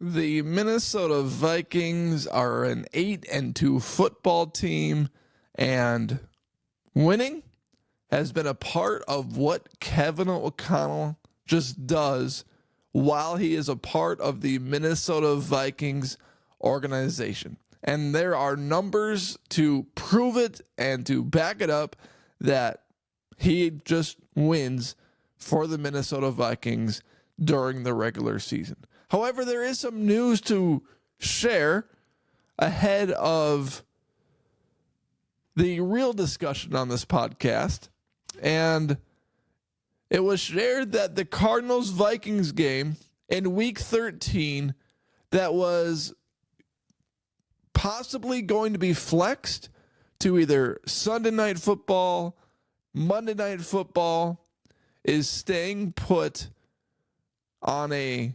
The Minnesota Vikings are an 8-2 football team, and winning has been a part of what Kevin O'Connell just does while he is a part of the Minnesota Vikings organization. And there are numbers to prove it and to back it up that he just wins for the Minnesota Vikings during the regular season. However, there is some news to share ahead of the real discussion on this podcast. And it was shared that the Cardinals-Vikings game in Week 13 that was possibly going to be flexed to either Sunday Night Football, Monday Night Football, is staying put on a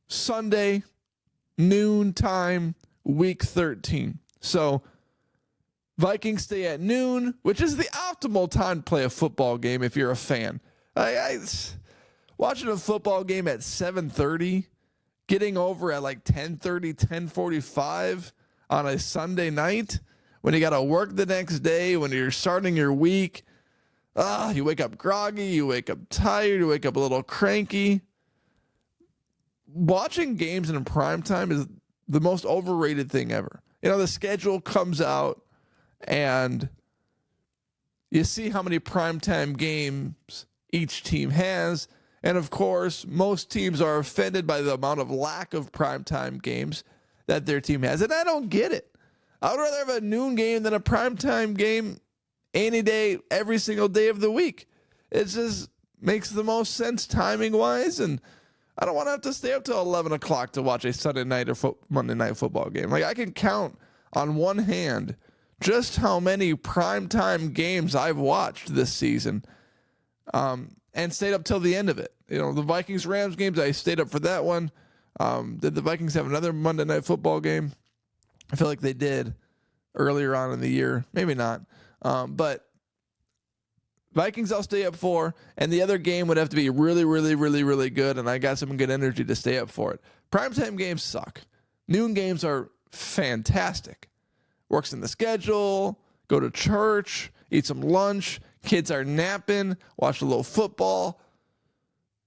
Sunday noon time, Week 13. So Vikings stay at noon, which is the optimal time to play a football game if you're a fan. Watching a football game at 7:30, getting over at like 10:30, 10:45 on a Sunday night when you got to work the next day, when you're starting your week. You wake up groggy, you wake up tired, you wake up a little cranky. Watching games in prime time is the most overrated thing ever. You know, the schedule comes out and you see how many primetime games each team has. And of course, most teams are offended by the amount of lack of primetime games that their team has. And I don't get it. I would rather have a noon game than a primetime game any day, every single day of the week. It just makes the most sense timing-wise. And I don't want to have to stay up till 11 o'clock to watch a Sunday night or Monday night football game. Like, I can count on one hand just how many primetime games I've watched this season and stayed up till the end of it. You know, the Vikings-Rams games, I stayed up for that one. Did the Vikings have another Monday night football game? I feel like they did earlier on in the year. Maybe not. But Vikings I'll stay up for, and the other game would have to be really, really, really, really good, and I got some good energy to stay up for it. Primetime games suck. Noon games are fantastic. Works in the schedule, go to church, eat some lunch, kids are napping, watch a little football,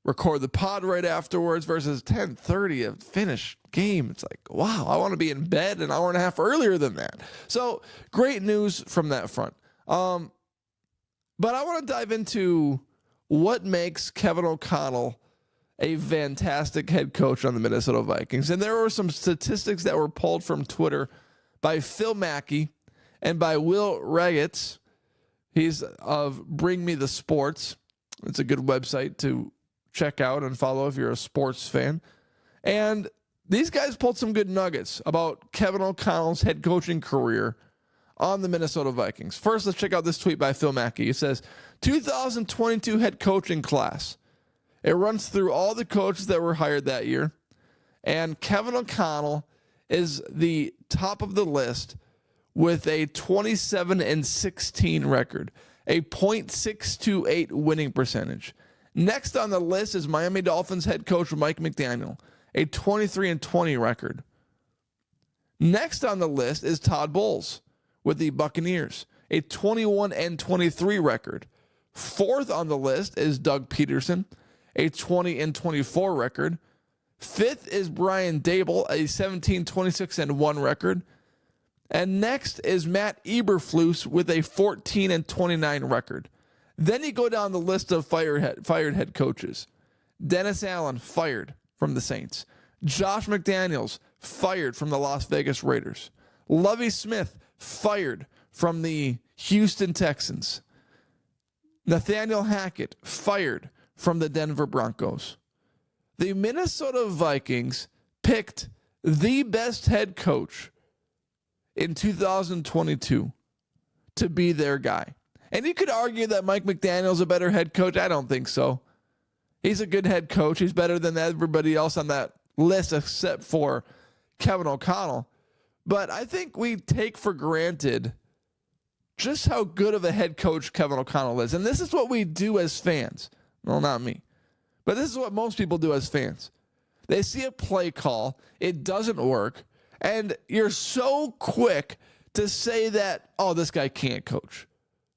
record the pod right afterwards versus 10:30 a finished game. It's like, wow, I want to be in bed an hour and a half earlier than that. So great news from that front. But I want to dive into what makes Kevin O'Connell a fantastic head coach on the Minnesota Vikings. And there were some statistics that were pulled from Twitter by Phil Mackey and by Will Regetz. He's of Bring Me the Sports. It's a good website to check out and follow if you're a sports fan. And these guys pulled some good nuggets about Kevin O'Connell's head coaching career on the Minnesota Vikings. First, let's check out this tweet by Phil Mackey. It says, 2022 head coaching class. It runs through all the coaches that were hired that year. And Kevin O'Connell is the top of the list with a 27-16 record, a .628 winning percentage. Next on the list is Miami Dolphins head coach Mike McDaniel, a 23-20 record. Next on the list is Todd Bowles with the Buccaneers, a 21-23 record. Fourth on the list is Doug Peterson, a 20-24 record. Fifth is Brian Dable, a 17-26-1 record. And next is Matt Eberflus with a 14-29 record. Then you go down the list of fired head coaches. Dennis Allen, fired from the Saints. Josh McDaniels, fired from the Las Vegas Raiders. Lovie Smith, fired from the Houston Texans. Nathaniel Hackett, fired from the Denver Broncos. The Minnesota Vikings picked the best head coach in 2022 to be their guy. And you could argue that Mike McDaniel's a better head coach. I don't think so. He's a good head coach. He's better than everybody else on that list except for Kevin O'Connell. But I think we take for granted just how good of a head coach Kevin O'Connell is. And this is what we do as fans. Well, not me. But this is what most people do as fans. They see a play call, it doesn't work, and you're so quick to say that, oh, this guy can't coach.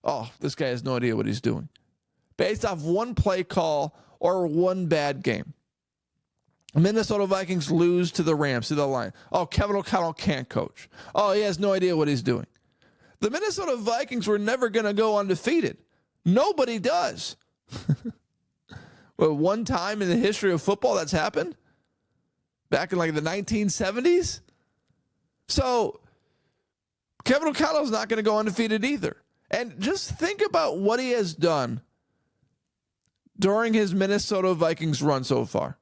Oh, this guy has no idea what he's doing. Based off one play call or one bad game. Minnesota Vikings lose to the Rams, to the line. Oh, Kevin O'Connell can't coach. Oh, he has no idea what he's doing. The Minnesota Vikings were never going to go undefeated. Nobody does. Well, one time in the history of football that's happened? Back in like the 1970s? So, Kevin O'Connell's not going to go undefeated either. And just think about what he has done during his Minnesota Vikings run so far.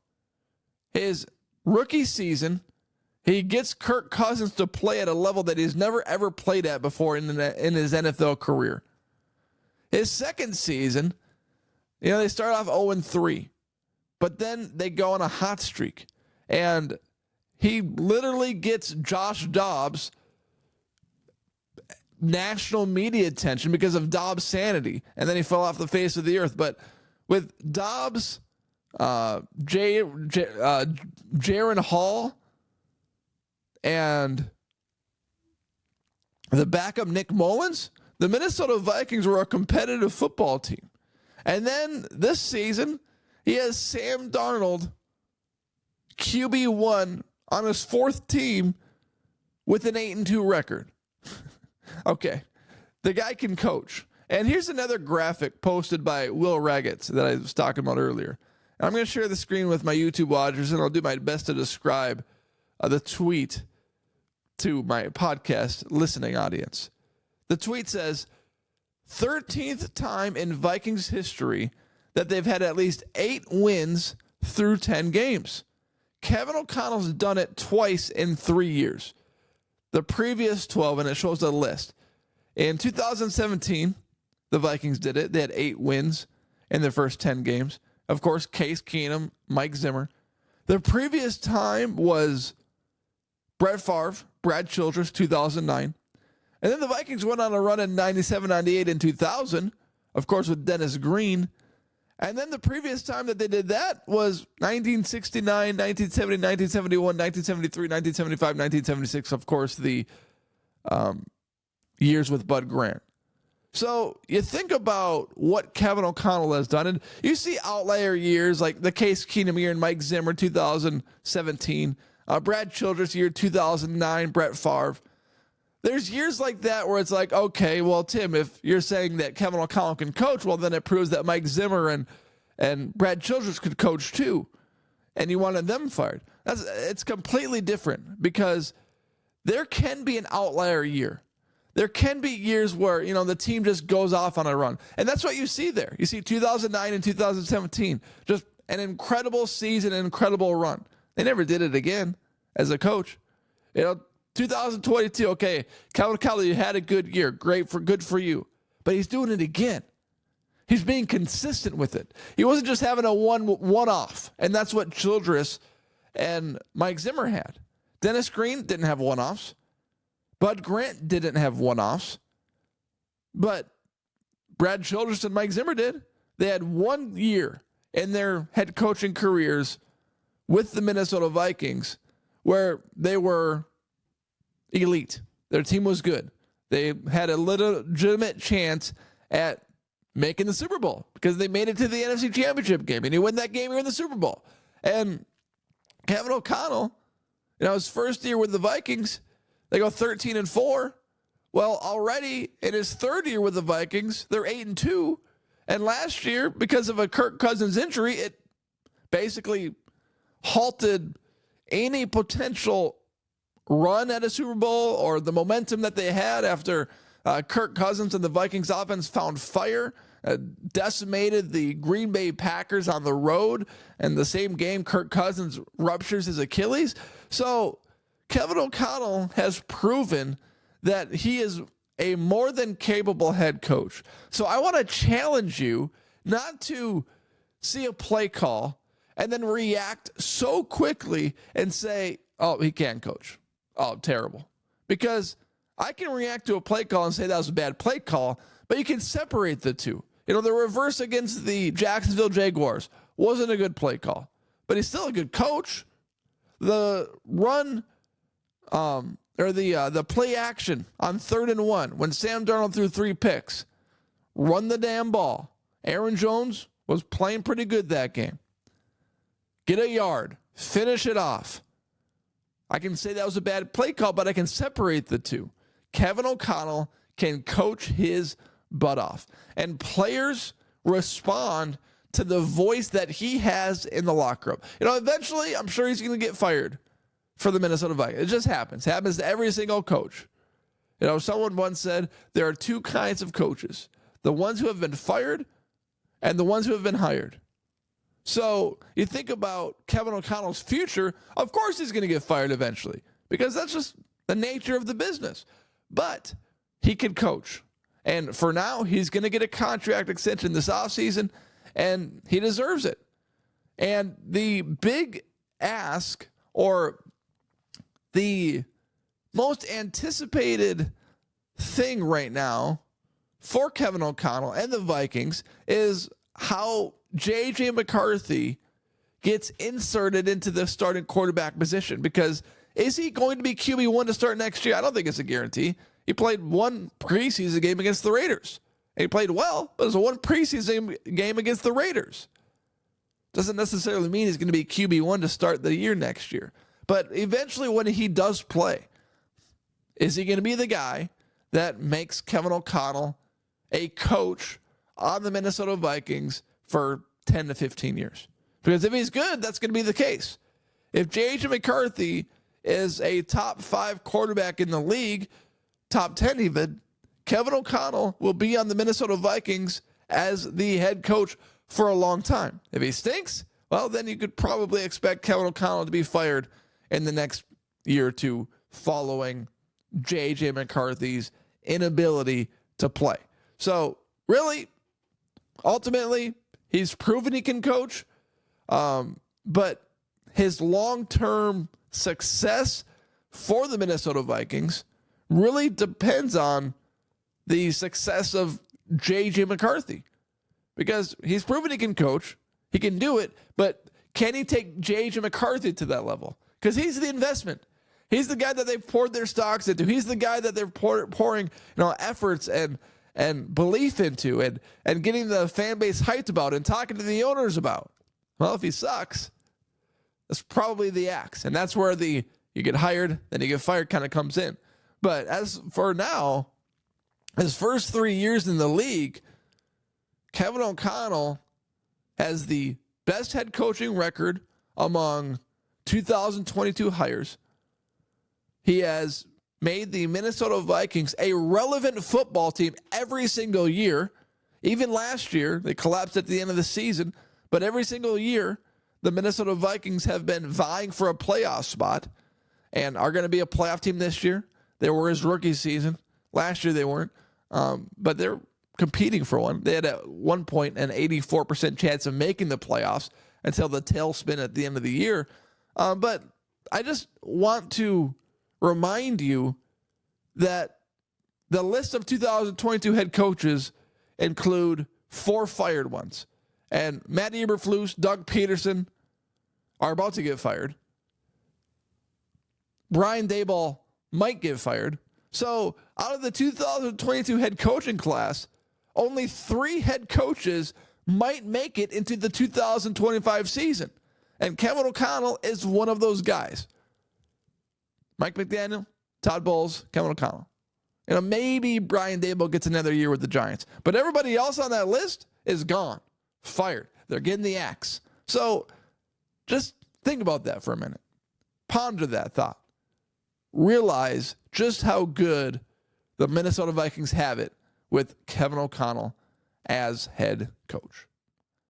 His rookie season, he gets Kirk Cousins to play at a level that he's never ever played at before in his NFL career. His second season, they start off 0-3, but then they go on a hot streak. And he literally gets Josh Dobbs national media attention because of Dobbs' sanity. And then he fell off the face of the earth. But with Dobbs, Jaron Hall, and the backup Nick Mullins, the Minnesota Vikings were a competitive football team. And then this season, he has Sam Darnold, QB1, on his fourth team with an 8-2 record. Okay, the guy can coach. And here's another graphic posted by Will Raggett that I was talking about earlier. And I'm going to share the screen with my YouTube watchers, and I'll do my best to describe the tweet to my podcast listening audience. The tweet says, 13th time in Vikings history that they've had at least 8 wins through 10 games. Kevin O'Connell's done it twice in 3 years. The previous 12, and it shows a list. In 2017, the Vikings did it. They had 8 wins in their first 10 games. Of course, Case Keenum, Mike Zimmer. The previous time was Brett Favre, Brad Childress, 2009. And then the Vikings went on a run in 97, 98, and 2000, of course, with Dennis Green. And then the previous time that they did that was 1969, 1970, 1971, 1973, 1975, 1976, of course, the years with Bud Grant. So you think about what Kevin O'Connell has done, and you see outlier years like the Case Keenum year and Mike Zimmer, 2017, Brad Childress year, 2009, Brett Favre. There's years like that where it's like, okay, well, Tim, if you're saying that Kevin O'Connell can coach, well, then it proves that Mike Zimmer and Brad Childress could coach too, and you wanted them fired. It's completely different because there can be an outlier year. There can be years where, the team just goes off on a run. And that's what you see there. You see 2009 and 2017, just an incredible season, an incredible run. They never did it again as a coach. 2022, okay, Kevin O'Connell, you had a good year. Good for you. But he's doing it again. He's being consistent with it. He wasn't just having a one-off, and that's what Childress and Mike Zimmer had. Dennis Green didn't have one-offs. Bud Grant didn't have one-offs. But Brad Childress and Mike Zimmer did. They had 1 year in their head coaching careers with the Minnesota Vikings where they were elite. Their team was good. They had a legitimate chance at making the Super Bowl because they made it to the NFC Championship game. And you win that game, you're in the Super Bowl. And Kevin O'Connell, his first year with the Vikings, they go 13-4. Well, already in his third year with the Vikings, they're 8-2. And last year, because of a Kirk Cousins injury, it basically halted any potential run at a Super Bowl or the momentum that they had after Kirk Cousins and the Vikings offense found fire, decimated the Green Bay Packers on the road, and the same game Kirk Cousins ruptures his Achilles. So Kevin O'Connell has proven that he is a more than capable head coach. So I want to challenge you not to see a play call and then react so quickly and say, oh, he can't coach. Oh, terrible. Because I can react to a play call and say that was a bad play call, but you can separate the two. The reverse against the Jacksonville Jaguars wasn't a good play call, but he's still a good coach, the run or the play action on 3rd and 1 when Sam Darnold threw 3 picks. Run the damn ball. Aaron Jones was playing pretty good that game. Get a yard. Finish it off. I can say that was a bad play call, but I can separate the two. Kevin O'Connell can coach his butt off. And players respond to the voice that he has in the locker room. Eventually, I'm sure he's going to get fired for the Minnesota Vikings. It just happens. It happens to every single coach. Someone once said there are 2 kinds of coaches. The ones who have been fired and the ones who have been hired. So you think about Kevin O'Connell's future, of course he's going to get fired eventually because that's just the nature of the business. But he can coach. And for now, he's going to get a contract extension this offseason, and he deserves it. And the big ask, or the most anticipated thing right now for Kevin O'Connell and the Vikings, is how J.J. McCarthy gets inserted into the starting quarterback position. Because is he going to be QB1 to start next year? I don't think it's a guarantee. He played 1 preseason game against the Raiders. And he played well, but it was a 1 preseason game against the Raiders. Doesn't necessarily mean he's going to be QB1 to start the year next year. But eventually when he does play, is he going to be the guy that makes Kevin O'Connell a coach on the Minnesota Vikings for 10 to 15 years? Because if he's good, that's going to be the case. If J.J. McCarthy is a top 5 quarterback in the league, top 10 even, Kevin O'Connell will be on the Minnesota Vikings as the head coach for a long time. If he stinks, well, then you could probably expect Kevin O'Connell to be fired in the next year or two following J.J. McCarthy's inability to play. So really, ultimately, he's proven he can coach, but his long-term success for the Minnesota Vikings really depends on the success of J.J. McCarthy, because he's proven he can coach, he can do it, but can he take J.J. McCarthy to that level? Because he's the investment. He's the guy that they've poured their stocks into. He's the guy that they're pouring efforts and belief into and getting the fan base hyped about and talking to the owners about. Well, if he sucks, that's probably the axe. And that's where you get hired, then you get fired kind of comes in. But as for now, his first 3 years in the league, Kevin O'Connell has the best head coaching record among 2022 hires. He has made the Minnesota Vikings a relevant football team every single year. Even last year, they collapsed at the end of the season, but every single year, the Minnesota Vikings have been vying for a playoff spot and are going to be a playoff team this year. They were his rookie season. Last year they weren't, but they're competing for one. They had at one point an 84% chance of making the playoffs until the tailspin at the end of the year. But I just want to remind you that the list of 2022 head coaches include 4 fired ones. And Matt Eberflus, Doug Peterson are about to get fired. Brian Daboll might get fired. So out of the 2022 head coaching class, only 3 head coaches might make it into the 2025 season. And Kevin O'Connell is one of those guys. Mike McDaniel, Todd Bowles, Kevin O'Connell. Maybe Brian Daboll gets another year with the Giants. But everybody else on that list is gone, fired. They're getting the axe. So just think about that for a minute. Ponder that thought. Realize just how good the Minnesota Vikings have it with Kevin O'Connell as head coach.